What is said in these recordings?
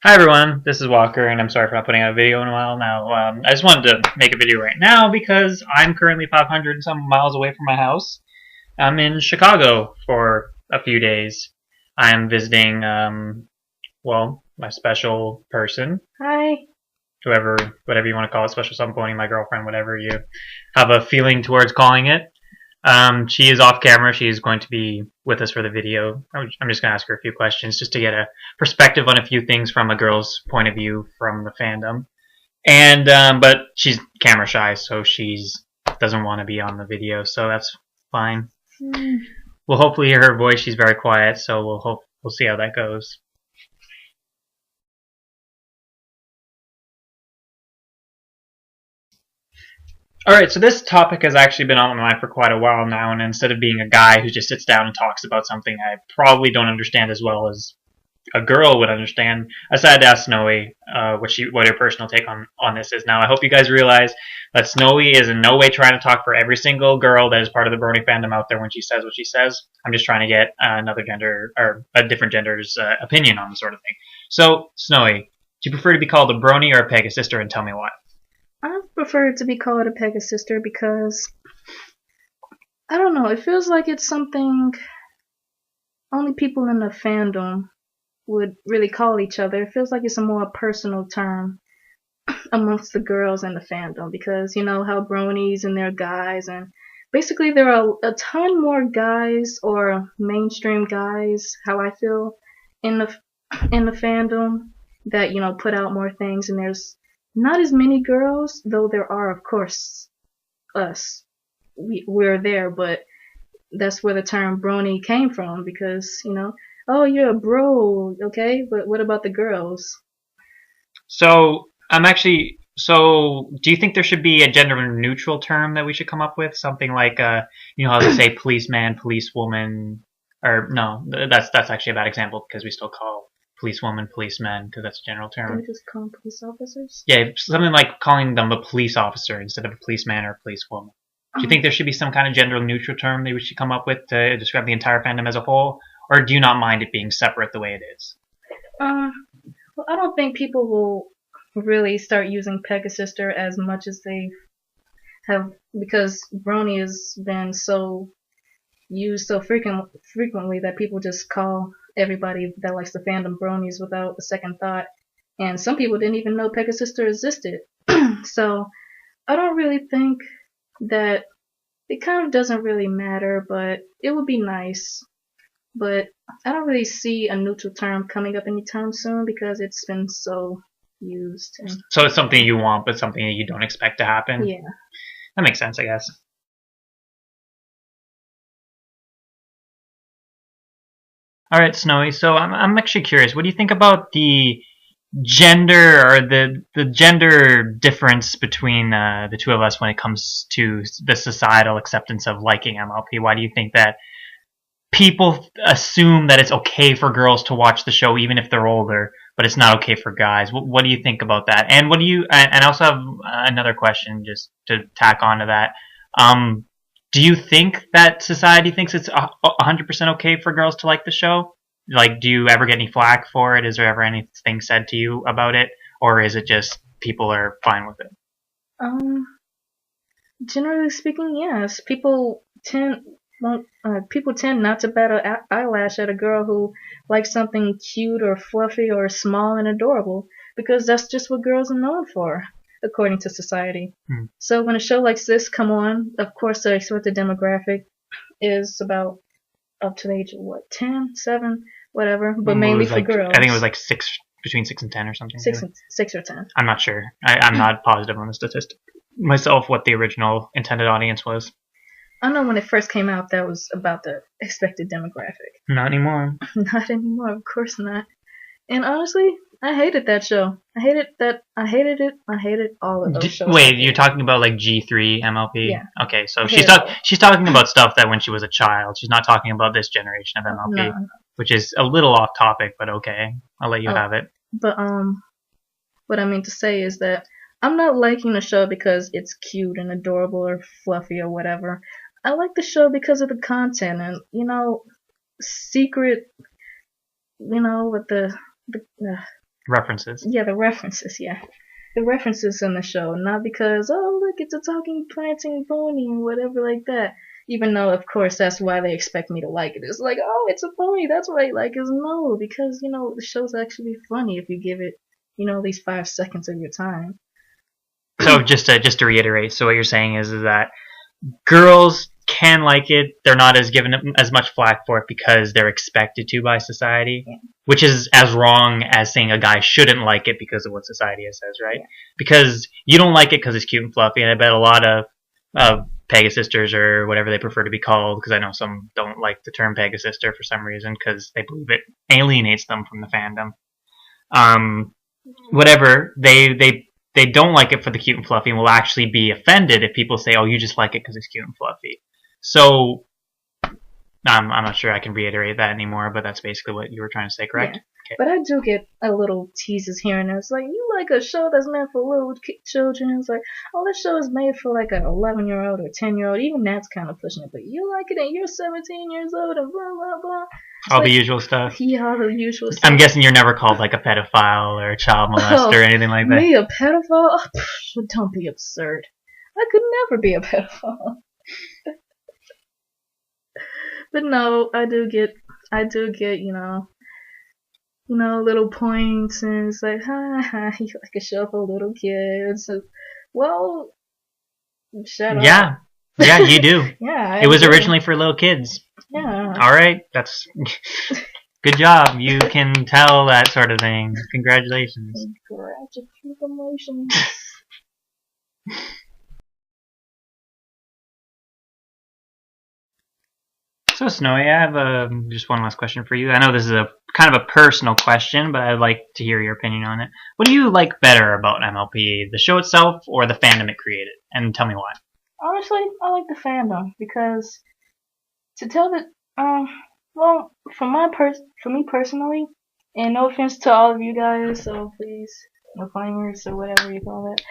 Hi everyone, this is Walker, and I'm sorry for not putting out a video in a while now. I just wanted to make a video right now because I'm currently 500 and some miles away from my house. I'm in Chicago for a few days. I'm visiting, my special person, Hi. whoever, whatever you want to call it, special somepony, my girlfriend, whatever you have a feeling towards calling it. She is off camera. She's going to be with us for the video. I'm just going to ask her a few questions just to get a perspective on a few things from a girl's point of view from the fandom. And but she's camera shy, so she's doesn't want to be on the video, so that's fine. Hmm. We'll hopefully hear her voice. She's very quiet, so we'll see how that goes. Alright, so this topic has actually been on my mind for quite a while now, and instead of being a guy who just sits down and talks about something I probably don't understand as well as a girl would understand, I decided to ask Snowy what her personal take on this is. Now, I hope you guys realize that Snowy is in no way trying to talk for every single girl that is part of the brony fandom out there when she says what she says. I'm just trying to get another gender, or a different gender's opinion on the sort of thing. So, Snowy, do you prefer to be called a brony or a pegasister, and tell me why? I prefer to be called a pegasister because I don't know. It feels like it's something only people in the fandom would really call each other. It feels like it's a more personal term amongst the girls in the fandom because you know how bronies and they're guys, and basically there are a ton more guys or mainstream guys. How I feel in the in the fandom that put out more things, and there's not as many girls, though there are, of course, us. We're there, but that's where the term brony came from because, oh, you're a bro, okay, but what about the girls? So I'm actually. So do you think there should be a gender neutral term that we should come up with? Something like, you know how they say policeman, policewoman, or no, that's actually a bad example because we still call policewoman, policemen because that's a general Can we term. just call them police officers? Yeah, something like calling them a police officer instead of a policeman or a policewoman. Do you think Um, there should be some kind of gender neutral term that we should come up with to describe the entire fandom as a whole, or do you not mind it being separate the way it is? um, well, I don't think people will really start using pegasister as much as they have because brony has been so used so frequently that people just call everybody that likes the fandom bronies without a second thought. And some people didn't even know pegasister existed. So I don't really think that it kind of doesn't really matter, but it would be nice. But I don't really see a neutral term coming up anytime soon because it's been so used. And, So it's something you want, but something that you don't expect to happen. yeah. That makes sense, I guess. All right, Snowy. So I'm actually curious. What do you think about the gender or the gender difference between the two of us when it comes to the societal acceptance of liking MLP? Why do you think that people assume that it's okay for girls to watch the show even if they're older, but it's not okay for guys? What do you think about that? And what do you? And I also have another question just to tack on to that. Um, do you think that society thinks it's 100% okay for girls to like the show? Like, do you ever get any flack for it? Is there ever anything said to you about it, or is it just people are fine with it? Um, Generally speaking, yes. People tend not to bat an eyelash at a girl who likes something cute or fluffy or small and adorable because that's just what girls are known for, according to society. Hmm. So when a show like this come on, of course the expected demographic is about up to the age of what, 10, 7, whatever, but It mainly was for like I think it was girls. like between 6 and 10 or something. Six, Yeah. and, 6 or 10. I'm not sure. I'm not positive on the statistic myself what the original intended audience was. I know when it first came out, that was about the expected demographic. Not anymore. Not anymore, of course not. And honestly, I hated that show. I hated that. I hated it. I hated all of those shows. Wait, you're talking about like G3 MLP? Yeah. Okay, so I she's talking about stuff that when she was a child. She's not talking about this generation of MLP, No. which is a little off topic, but okay, I'll let you have it. But what I mean to say is that I'm not liking the show because it's cute and adorable or fluffy or whatever. I like the show because of the content and secret, with the References. Yeah, the references, yeah. The references in the show, not because, oh, look, it's a talking planting pony and whatever like that. Even though, of course, that's why they expect me to like it. It's like, oh, it's a pony, that's why I like it. No, because, the show's actually funny if you give it, at least 5 seconds of your time. So just to reiterate, so what you're saying is that girls can like it. They're not as given as much flack for it because they're expected to by society, Yeah. which is as wrong as saying a guy shouldn't like it because of what society says, right? Yeah. Because you don't like it because it's cute and fluffy, and I bet a lot of pegasisters or whatever they prefer to be called, because I know some don't like the term pegasister for some reason because they believe it alienates them from the fandom. Whatever, they don't like it for the cute and fluffy and will actually be offended if people say, oh, you just like it because it's cute and fluffy. So I'm not sure I can reiterate that anymore, but that's basically what you were trying to say, correct? Yeah. Okay. But I do get a little teases here and there. It's like, you like a show that's meant for little children. It's like, oh, this show is made for like an 11-year-old or 10-year-old. Even that's kind of pushing it. But you like it and you're 17 years old and blah, blah, blah. All the usual stuff. Yeah, all the usual stuff. I'm guessing you're never called like a pedophile or a child molester or anything like that. Me, a pedophile? Oh, don't be absurd. I could never be a pedophile. But no, I do get, little points, and it's like, ha, you like a show for little kids. Well, shut up. Yeah, you do. Yeah. It was originally for little kids. Yeah. All right, that's good job. You can tell that sort of thing. Congratulations. Congratulations. So, Snowy, I have just one last question for you. I know this is a kind of a personal question, but I'd like to hear your opinion on it. What do you like better about MLP, the show itself or the fandom it created? And tell me why. Honestly, I like the fandom because to tell the well, for me personally, and no offense to all of you guys, so please, no flamers or whatever you call it,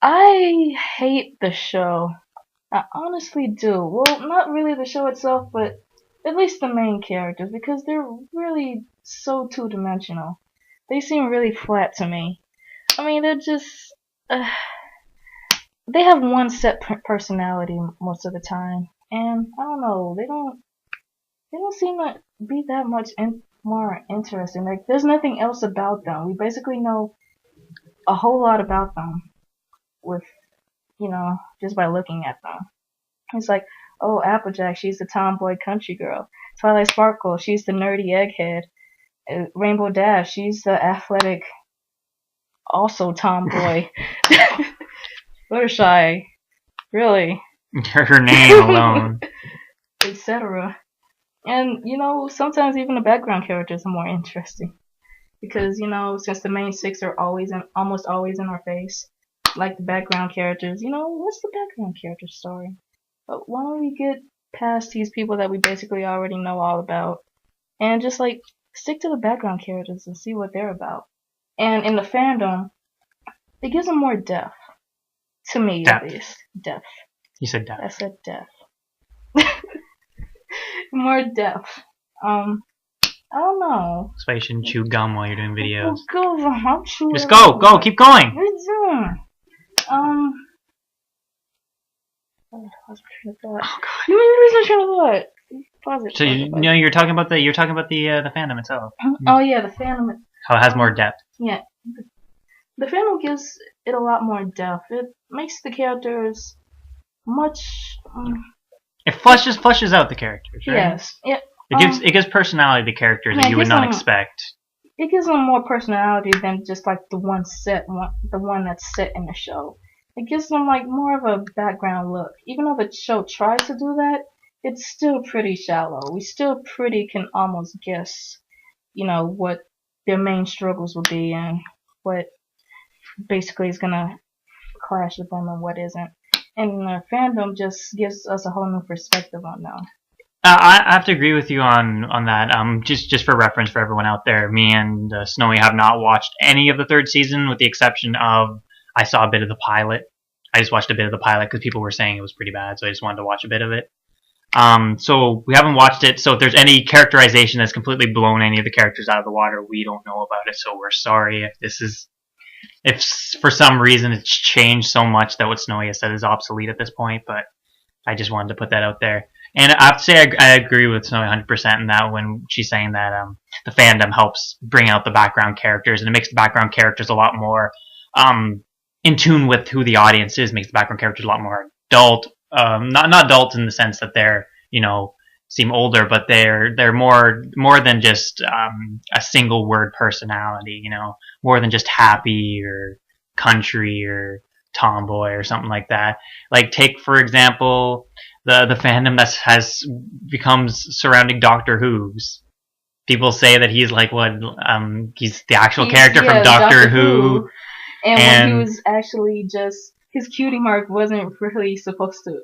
I hate the show. I honestly do. Well, not really the show itself, but at least the main characters, because they're really so two-dimensional. They seem really flat to me. I mean, they're just they have one set personality most of the time, and I don't know, they don't seem to be that much more interesting. Like, there's nothing else about them. We basically know a whole lot about them with, just by looking at them. It's like, oh, Applejack, she's the tomboy country girl. Twilight Sparkle, she's the nerdy egghead. Rainbow Dash, she's the athletic, also tomboy. Fluttershy, really. Her name alone. Etc. And, sometimes even the background characters are more interesting. Because, since the main 6 are almost always in our face, like the background characters, what's the background character story? But why don't we get past these people that we basically already know all about and just, stick to the background characters and see what they're about. And in the fandom, it gives them more depth. To me, at least. Depth. You said depth. I said depth. More depth. I don't know. That's why you shouldn't chew gum while you're doing videos. I'll chew Just go, keep going. I lost my train of thought. Oh God. You lose my train of thought. Pause it. So you're talking about the fandom itself. Oh yeah, the fandom. How it has more depth. Yeah, the fandom gives it a lot more depth. It makes the characters much. It flushes out the characters, right? Yes. It gives personality to the characters that you would not expect. It gives them more personality than just like the one that's set in the show. It gives them more of a background look. Even though the show tries to do that, it's still pretty shallow. We still can almost guess, what their main struggles will be and what basically is gonna clash with them and what isn't. And the fandom just gives us a whole new perspective on them. I have to agree with you on that. Just for reference for everyone out there, me and Snowy have not watched any of the 3rd season, with the exception of I saw a bit of the pilot. I just watched a bit of the pilot because people were saying it was pretty bad, so I just wanted to watch a bit of it. So we haven't watched it. So if there's any characterization that's completely blown any of the characters out of the water, we don't know about it. So we're sorry if for some reason it's changed so much that what Snowy has said is obsolete at this point. But I just wanted to put that out there. And I have to say I agree with Snowy 100% in that when she's saying that the fandom helps bring out the background characters, and it makes the background characters a lot more in tune with who the audience is. Makes the background characters a lot more adult. Not adult in the sense that they're seem older, but they're more than just a single word personality. More than just happy or country or tomboy or something like that. Like take for example the fandom that has becomes surrounding Doctor Who's. People say that he's like he's the actual character from Doctor Who. And when he was actually just his cutie mark wasn't really supposed to.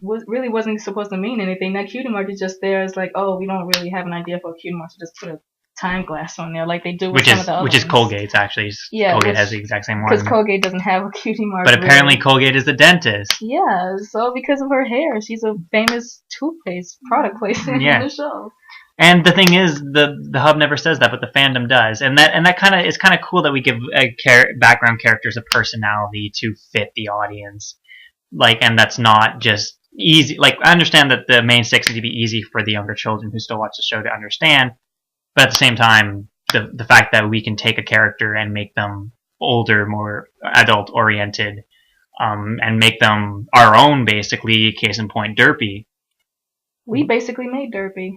Really wasn't supposed to mean anything. That cutie mark is just there. It's like, oh, we don't really have an idea for a cutie mark, so just put a time glass on there, like they do with some of the other which is ones. Colgate's actually. Yeah, Colgate has the exact same one. Because Colgate doesn't have a cutie mark. But apparently Colgate is a dentist. Yeah, so because of her hair, she's a famous toothpaste product placement in the show. And the thing is, the hub never says that, but the fandom does, and that kind of is kind of cool that we give background characters a personality to fit the audience, and that's not just easy. Like I understand that the main six need to be easy for the younger children who still watch the show to understand, but at the same time, the fact that we can take a character and make them older, more adult oriented, and make them our own, basically. Case in point, Derpy. We basically made Derpy.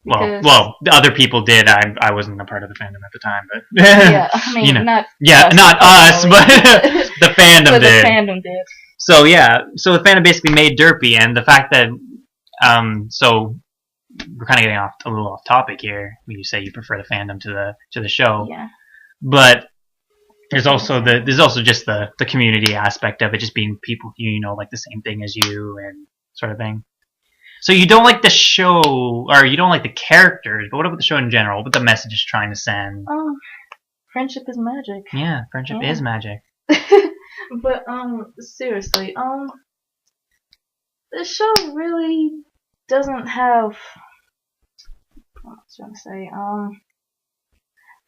Well, the other people did. I wasn't a part of the fandom at the time, but yeah, I mean, not us, but the fandom but did. The fandom did. So the fandom basically made Derpy, and the fact that so we're kind of getting a little off topic here. When you say you prefer the fandom to the show, yeah, but there's also just the community aspect of it, just being people who like the same thing as you and sort of thing. So you don't like the show, or you don't like the characters, but what about the show in general? What the message is trying to send? Friendship is magic. Yeah, friendship is magic. But seriously, the show really doesn't have. What was I trying to say?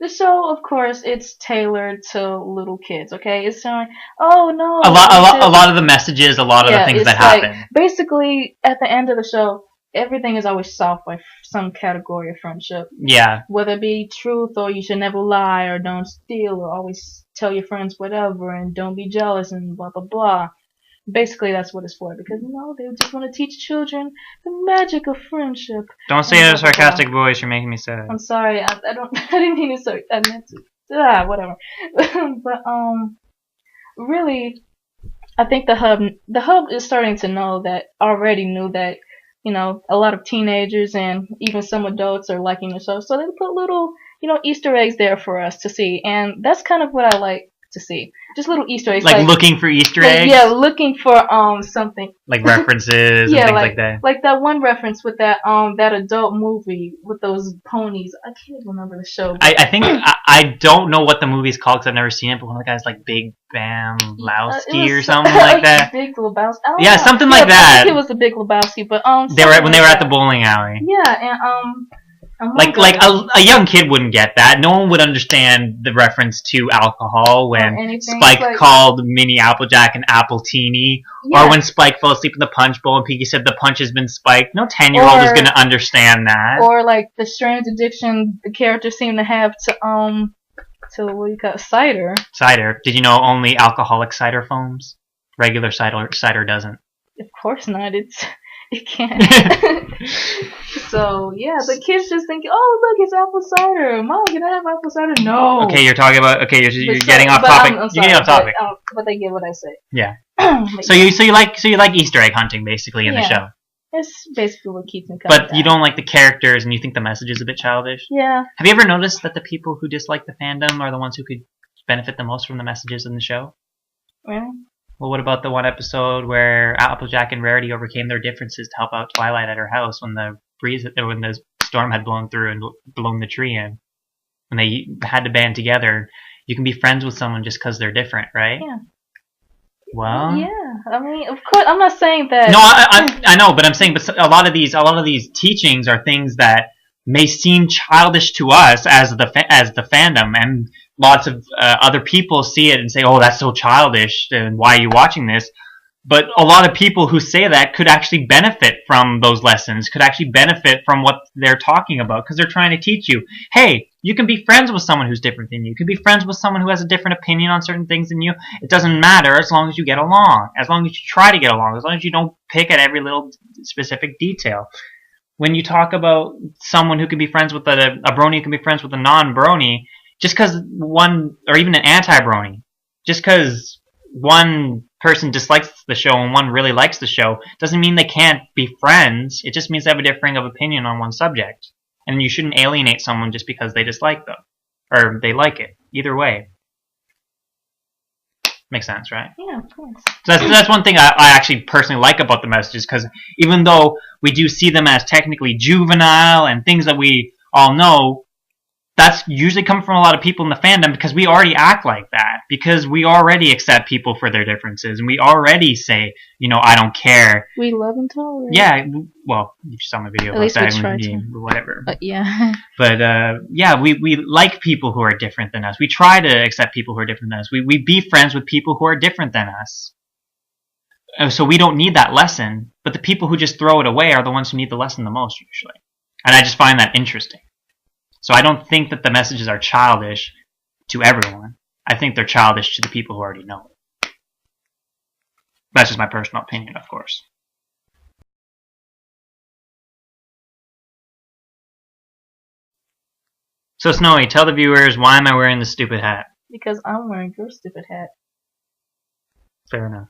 The show, of course, it's tailored to little kids. Okay, it's showing. Oh no! A lot of the messages, a lot of the things that happen. Basically, at the end of the show, everything is always solved by some category of friendship. Yeah. Whether it be truth, or you should never lie, or don't steal, or always tell your friends whatever, and don't be jealous, and blah blah blah. Basically, that's what it's for, because they just want to teach children the magic of friendship. Don't say it in a sarcastic voice. You're making me sad. I'm sorry. I didn't mean to say. I meant to. Whatever. But really, I think the hub is starting to already knew that a lot of teenagers and even some adults are liking the show, so they put little Easter eggs there for us to see, and that's kind of what I like to see. Just little Easter eggs. Like looking for Easter eggs? Yeah, looking for something. Like references and things like that. Like that one reference with that adult movie with those ponies. I can't even remember the show. I think I don't know what the movie's called because I've never seen it, but one of the guys like Big Bam Lowski or something like that. Big Lebowski. Yeah, something like that. I think it was the Big Lebowski, but when they were at the bowling alley. Yeah, and like a young kid wouldn't get that. No one would understand the reference to alcohol when Spike called Mini Applejack an Appletini, or when Spike fell asleep in the punch bowl and Pinky said the punch has been spiked. No 10-year-old is going to understand that. Or like the strange addiction the characters seem to have to what do you call it? Cider. Cider. Did you know only alcoholic cider foams? Regular cider doesn't. Of course not. It can't. So yeah, the kids just think, oh look, it's apple cider. Mom, can I have apple cider? No. Okay, you're talking about. Okay, you're getting off topic. I'm sorry, you're getting off topic. But they get what I say. Yeah. So you like Easter egg hunting basically in the show. It's basically what keeps me coming. But you don't like the characters, and you think the message is a bit childish. Yeah. Have you ever noticed that the people who dislike the fandom are the ones who could benefit the most from the messages in the show? Really? Well, what about the one episode where Applejack and Rarity overcame their differences to help out Twilight at her house when the storm had blown through and blown the tree in? When they had to band together, you can be friends with someone just because they're different, right? Yeah. Well, yeah. I mean, of course, I'm not saying that. no, I know, but I'm saying, but a lot of these teachings are things that may seem childish to us as the fandom, and lots of other people see it and say, "Oh, that's so childish," and why are you watching this? But a lot of people who say that could actually benefit from those lessons, could actually benefit from what they're talking about, because they're trying to teach you, hey, you can be friends with someone who's different than you. You can be friends with someone who has a different opinion on certain things than you. It doesn't matter as long as you get along, as long as you try to get along, as long as you don't pick at every little specific detail. When you talk about someone who can be friends with a brony who can be friends with a non-brony, just because one, or even an anti-brony, just because one person dislikes the show and one really likes the show doesn't mean they can't be friends. It just means they have a differing of opinion on one subject. And you shouldn't alienate someone just because they dislike them. Or they like it. Either way. Makes sense, right? Yeah, of course. So that's one thing I actually personally like about the messages, because even though we do see them as technically juvenile and things that we all know, that's usually coming from a lot of people in the fandom, because we already act like that, because we already accept people for their differences, and we already say, I don't care. We love and tolerate. Yeah, well, you saw my video about that. Try to. Whatever. Yeah. But yeah, we like people who are different than us. We try to accept people who are different than us. We be friends with people who are different than us. So we don't need that lesson, but the people who just throw it away are the ones who need the lesson the most, usually. And I just find that interesting. So I don't think that the messages are childish to everyone. I think they're childish to the people who already know it. That's just my personal opinion, of course. So Snowy, tell the viewers, why am I wearing this stupid hat? Because I'm wearing your stupid hat. Fair enough.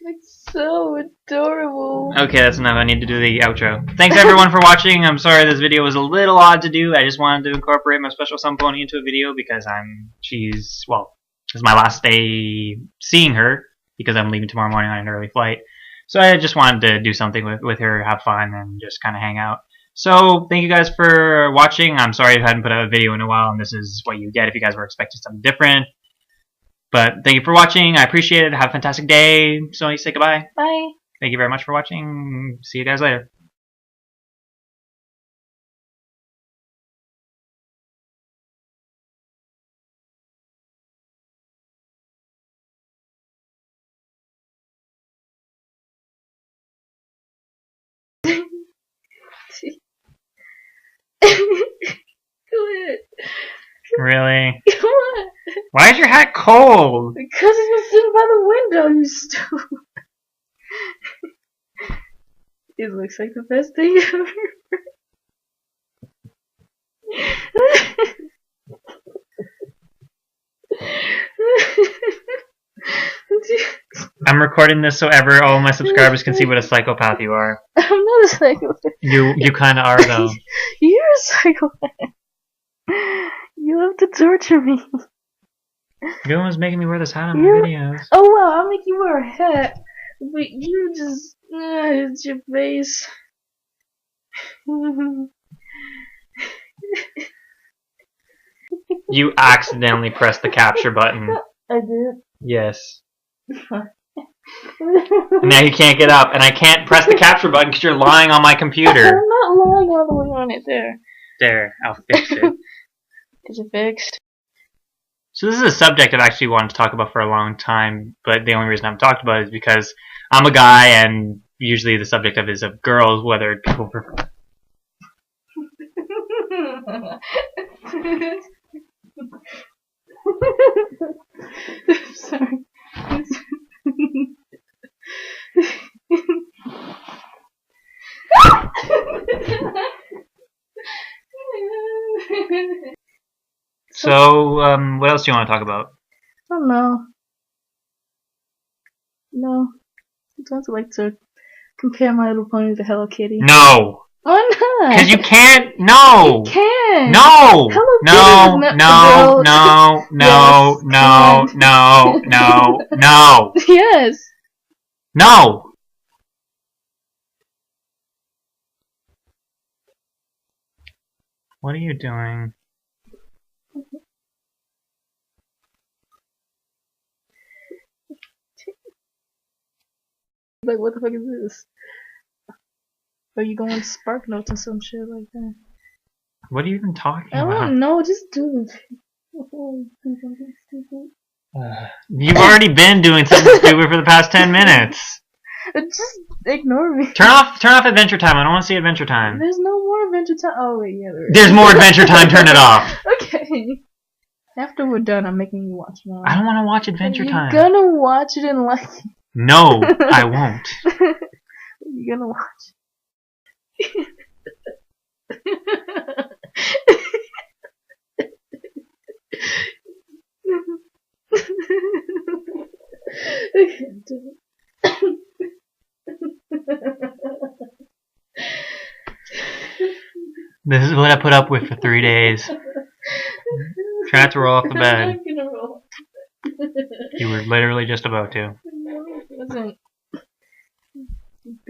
It's so adorable. Okay, that's enough. I need to do the outro. Thanks everyone for watching. I'm sorry this video was a little odd to do. I just wanted to incorporate my special somepony into a video because this is my last day seeing her because I'm leaving tomorrow morning on an early flight. So I just wanted to do something with her, have fun, and just kind of hang out. So thank you guys for watching. I'm sorry I hadn't put out a video in a while, and this is what you get if you guys were expecting something different. But thank you for watching. I appreciate it. Have a fantastic day. So you say goodbye. Bye. Thank you very much for watching. See you guys later. Go ahead. Really? Come on. Why is your hat cold? Because it's been sitting by the window, you stupid. It looks like the best thing ever. I'm recording this so all my subscribers can see what a psychopath you are. I'm not a psychopath. You kind of are, though. You're a psychopath. You love to torture me. You're the one who's making me wear this hat on my videos. Oh wow, I'll make you wear a hat. But you just it's your face. You accidentally pressed the capture button. I did. Yes. Now you can't get up, and I can't press the capture button because you're lying on my computer. I'm not lying all the way on it. There, I'll fix it. Is it fixed? So this is a subject I've actually wanted to talk about for a long time, but the only reason I haven't talked about it is because I'm a guy, and usually the subject of it is of girls, whether people prefer. Sorry. So, what else do you want to talk about? I don't know. No. Sometimes I like to compare My Little Pony to Hello Kitty. No! Why not? Because you can't. No! You can! No! Hello No! Kitty is No! not No! Yes, No! No! No! No! Yes! No! What are you doing? Like, what the fuck is this? Are you going Spark Notes and some shit like that? What are you even talking I about? don't know, just do it. Do something stupid. You've already been doing something stupid for the past 10 minutes. Just ignore me. Turn off Adventure Time. I don't want to see Adventure Time. There's no more Adventure Time. Oh wait, yeah, there is. There's more Adventure Time. Turn it off. Okay. After we're done, I'm making you watch more. I don't want to watch Adventure Time. You're gonna watch it and like it. No, I won't. You're gonna watch. I can't do it. This is what I put up with for 3 days. Try not to roll off the bed. I'm not gonna roll. You were literally just about to.